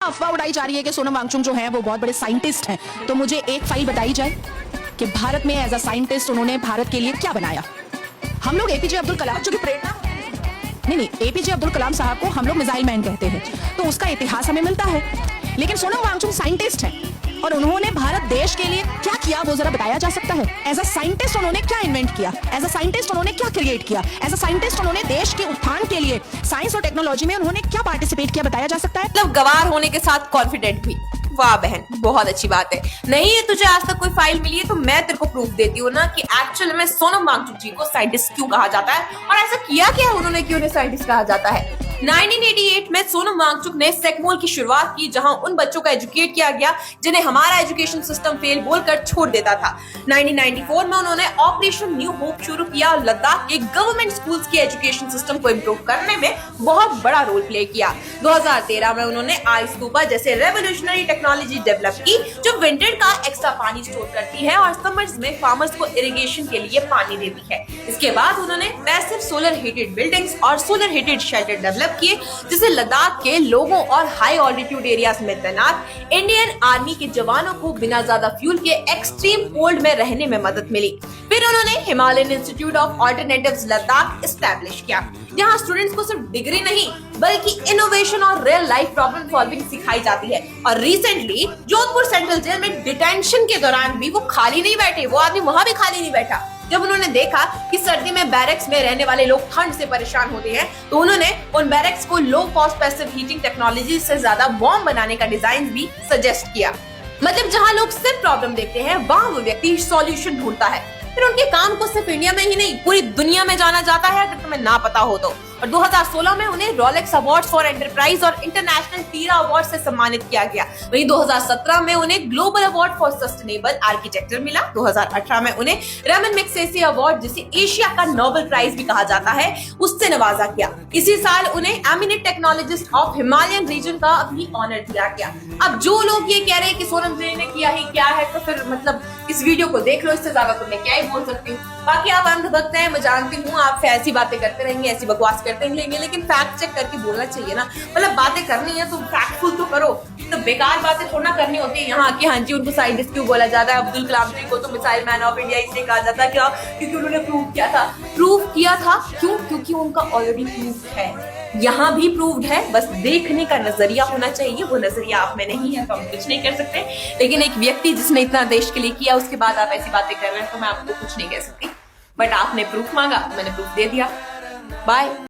अफवाह उड़ाई जा रही है कि सोनम वांगचुक जो है वो बहुत बड़े साइंटिस्ट हैं, तो मुझे एक फाइल बताई जाए कि भारत में एज अ साइंटिस्ट उन्होंने भारत के लिए क्या बनाया। हम लोग एपीजे अब्दुल कलाम जो कि प्रेरणा नहीं एपीजे अब्दुल कलाम साहब को हम लोग मिसाइल मैन कहते हैं, तो उसका इतिहास हमें मिलता है। लेकिन सोनम वांगचुक साइंटिस्ट है और उन्होंने भारत देश के लिए क्या किया वो जरा बताया जा सकता है। एज अ साइंटिस्ट उन्होंने क्या इन्वेंट किया, एज अ साइंटिस्ट उन्होंने क्या क्रिएट किया, एज अ साइंटिस्ट उन्होंने देश के उत्थान के लिए साइंस और टेक्नोलॉजी में उन्होंने क्या पार्टिसिपेट किया, बताया जा सकता है। मतलब गवार होने के साथ कॉन्फिडेंट भी। वाह बहन, बहुत अच्छी बात है। नहीं है तुझे आज तक कोई फाइल मिली है तो मैं तेरे को प्रूफ देती हूँ ना कि एक्चुअल में सोनम वांगचुक जी को साइंटिस्ट क्यों कहा जाता है और ऐसा किया क्या उन्होंने कि उन्हें साइंटिस्ट कहा जाता है। 1988 में सोनम वांगचुक ने सेकमोल की शुरुआत की, जहां उन बच्चों का एजुकेट किया गया जिन्हें हमारा एजुकेशन सिस्टम फेल बोलकर छोड़ देता था। 1994 में उन्होंने ऑपरेशन न्यू होप शुरू किया और लद्दाख के गवर्नमेंट स्कूल्स के एजुकेशन सिस्टम को इम्प्रूव करने में बहुत बड़ा रोल प्ले किया। 2013 में उन्होंने आइस स्तूपा जैसे रेवोल्यूशनरी टेक्नोलॉजी डेवलप की जो विंटर का एक्स्ट्रा पानी स्टोर करती है और समर्स में फार्मर्स को इरिगेशन के लिए पानी देती है। इसके बाद उन्होंने पैसिव सोलर हीटेड बिल्डिंग्स और सोलर हीटेड शेल्टर डेवलप किए, जिससे लद्दाख के लोगों और हाई ऑल्टीट्यूड एरियाज में तैनात इंडियन आर्मी के जवानों को बिना ज्यादा फ्यूल के एक्सट्रीम कोल्ड में रहने में मदद मिली। फिर उन्होंने Himalayan institute of alternatives Ladakh establish किया, जहां स्टूडेंट्स को सिर्फ डिग्री नहीं बल्कि इनोवेशन और रियल लाइफ प्रॉब्लम सॉल्विंग सिखाई जाती है। और रिसेंटली जोधपुर सेंट्रल जेल में डिटेंशन के दौरान भी वो खाली नहीं बैठे, वो आदमी वहां भी खाली नहीं बैठा। जब उन्होंने देखा कि सर्दी में बैरक्स में रहने वाले लोग ठंड से परेशान होते हैं तो उन्होंने उन बैरक्स को low cost passive heating technology से ज्यादा वार्म बनाने का डिजाइन भी सजेस्ट किया। मतलब जहां लोग सिर्फ प्रॉब्लम देखते हैं वहां वो व्यक्ति सॉल्यूशन ढूंढता है। फिर उनके काम को सिर्फ इंडिया में ही नहीं पूरी दुनिया में जाना जाता है, अगर तुम्हें ना पता हो तो। और 2016 में उन्हें रोलेक्स अवार्ड फॉर एंटरप्राइज और इंटरनेशनल टीरा अवार्ड से सम्मानित किया गया। वहीं 2017 में उन्हें global award for sustainable architecture मिला। 2018 में उन्हें रमन मैग्सेसे अवार्ड, जिसे एशिया का नोबेल प्राइज भी कहा जाता है, उससे नवाजा गया। इसी साल उन्हें eminent technologist of Himalayan region का भी ऑनर दिया गया। अब जो लोग ये कह रहे हैं कि सोनम जी ने किया ही क्या है, तो फिर मतलब इस वीडियो को देख लो, इससे ज्यादा तो मैं क्या ही बोल सकती हूँ। बाकी आप अंधभक्त हैं, मैं जानती हूँ, आप ऐसी बातें करते रहेंगे, ऐसी बकवास करते रहेंगे, लेकिन फैक्ट चेक करके बोलना चाहिए ना। मतलब बातें करनी है तो फैक्टफुल तो करो, तो बेकार बातें थोड़ा करनी होती है यहाँ की। हाँ जी, उनको साइंटिस्ट क्यों बोला जाता है, अब्दुल कलाम जी को तो मिसाइल मैन ऑफ इंडिया इसलिए कहा जाता है, क्या क्योंकि उन्होंने प्रूव किया था। क्यों? क्योंकि उनका ऑलरेडी प्रूफ है, यहाँ भी प्रूव्ड है, बस देखने का नजरिया होना चाहिए। वो नजरिया आप में नहीं है तो हम कुछ नहीं कर सकते। लेकिन एक व्यक्ति जिसने इतना देश के लिए किया, उसके बाद आप ऐसी बातें कर रहे हैं तो मैं आपको कुछ नहीं कह सकती। बट आपने प्रूफ मांगा, मैंने प्रूफ दे दिया। बाय।